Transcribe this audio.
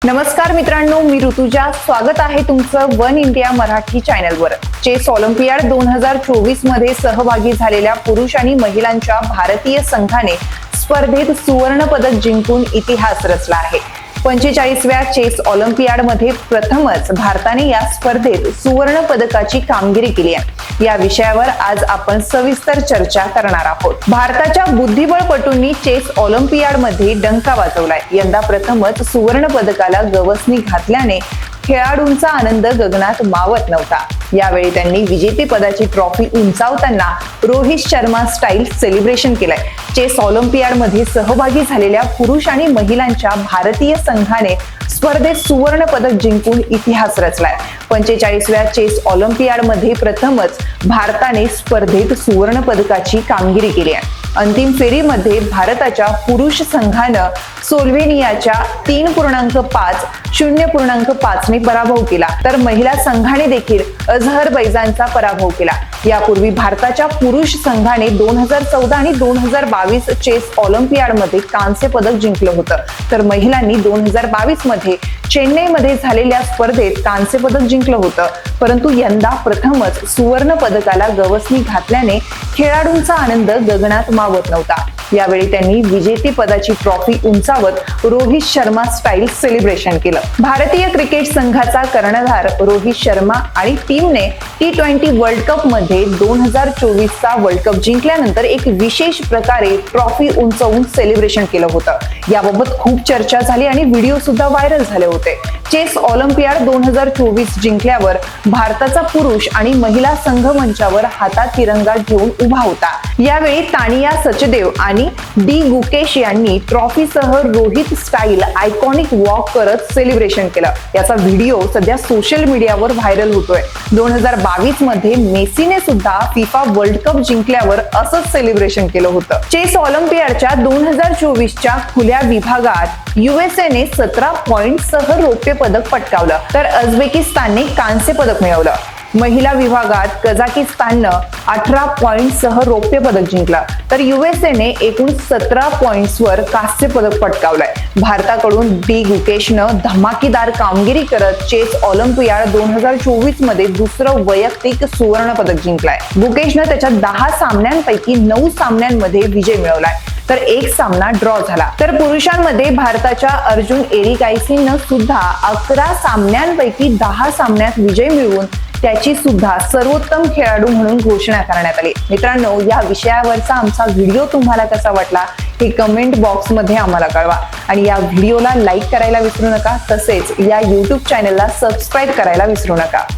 नमस्कार मित्रांनो, मी ऋतुजा. स्वागत आहे तुमचं वन इंडिया मराठी चॅनलवर. चेस ऑलिम्पियाड 2024 मध्ये सहभागी झालेल्या पुरुष आणि महिलांच्या भारतीय संघाने स्पर्धेत सुवर्ण पदक जिंकून इतिहास रचला आहे. 45व्या चेस ऑलिम्पियाड मध्ये प्रथमच भारताने या स्पर्धेत सुवर्ण पदकाची कामगिरी केली आहे. या विषयावर आज आपण सविस्तर चर्चा करणार आहोत. भारताच्या बुद्धिबळपटूंनी चेस ऑलिम्पियाड मध्ये डंका वाजवलाय. यंदा प्रथमच सुवर्ण पदकाला गवसणी घातल्याने खेळाडूंचा आनंद गगनात मावत नव्हता. यावेळी त्यांनी विजेतेपदाची ट्रॉफी उंचावताना रोहित शर्मा स्टाईल सेलिब्रेशन केलंय. चेस ऑलिम्पियाड मध्ये सहभागी झालेल्या पुरुष आणि महिलांच्या भारतीय संघाने स्पर्धेत सुवर्ण पदक जिंकून इतिहास रचलाय. 45व्या चेस ऑलिम्पियाड मध्ये प्रथमच भारताने स्पर्धेत सुवर्ण पदकाची कामगिरी केली आहे. अंतिम फेरीमध्ये भारताच्या पुरुष संघानं स्लोव्हेनियाच्या 3.5 0.5 ने पराभव केला, तर महिला संघाने देखील अझरबैजानचा पराभव केला. यापूर्वी भारताच्या पुरुष संघाने 2014 आणि 2022 चेस ऑलिम्पियाड मध्ये कांस्य पदक जिंकलं होतं, तर महिलांनी 2022 मध्ये चेन्नईमध्ये झालेल्या स्पर्धेत कांस्य पदक जिंकलं होतं. परंतु यंदा प्रथमच सुवर्ण पदकाला गवसणी घातल्याने खेळाडूंचा आनंद गगनात मावत नव्हता. यावेळी त्यांनी विजेतेपदाची ट्रॉफी उंचावत रोहित शर्मा स्टाईल सेलिब्रेशन केलं. भारतीय क्रिकेट संघाचा कर्णधार रोहित शर्मा आणि टीमने T20 वर्ल्ड कप मध्ये 2024चा वर्ल्ड कप जिंकल्यानंतर एक विशेष प्रकारे ट्रॉफी उंचावून सेलिब्रेशन केलं होतं. याबाबत खूप चर्चा झाली आणि व्हिडिओ सुद्धा व्हायरल झाले होते. चेस ऑलिम्पियाड 2024 जिंकल्यावर भारताचा पुरुष आणि महिला संघ मंचावर हातात तिरंगा घेऊन उभा होता. यावेळी तानिया सचदेव आणि डी गुकेश यांनी ट्रॉफीसह रोहित स्टाईल आयकॉनिक वॉक करत सेलिब्रेशन केलं. याचा व्हिडिओ सध्या सोशल मीडियावर व्हायरल होतोय. 2022 मध्ये मेसीने सुद्धा फिफा वर्ल्ड कप जिंकल्यावर असंच सेलिब्रेशन केलं होतं. चेस ऑलिम्पियाडच्या 2024च्या खुल्या विभागात युएसएने 17 पॉइंटसह रौप्य पदक पटकावलं, तर उझबेकिस्तानने कांस्य पदक मिळवलं. महिला विभागात कझाकिस्ताननं 18 पॉइंटसह रौप्य पदक जिंकलं, तर युएसएने एकूण 17 पॉइंट्सवर कांस्य पदक पटकावलंय. भारताकडून डी गुकेशनं धमाकेदार कामगिरी करत चेस ऑलिम्पियाड 2024 मध्ये दुसरं वैयक्तिक सुवर्ण पदक जिंकलाय. गुकेशनं त्याच्या 10 सामन्यांपैकी 9 सामन्यांमध्ये विजय मिळवलाय, तर एक सामना ड्रॉ झाला. तर पुरुषांमध्ये भारताच्या अर्जुन एरिगायसीनं सुद्धा 11 सामन्यांपैकी 10 सामन्यात विजय मिळवून त्याची सुद्धा सर्वोत्तम खेळाडू म्हणून घोषणा करण्यात आली. मित्रांनो, या विषयावरचा आमचा व्हिडिओ तुम्हाला कसा वाटला हे कमेंट बॉक्स मध्ये आम्हाला कळवा आणि या व्हिडिओला लाईक करायला विसरू नका. तसेच या YouTube चॅनलला सबस्क्राईब करायला विसरू नका.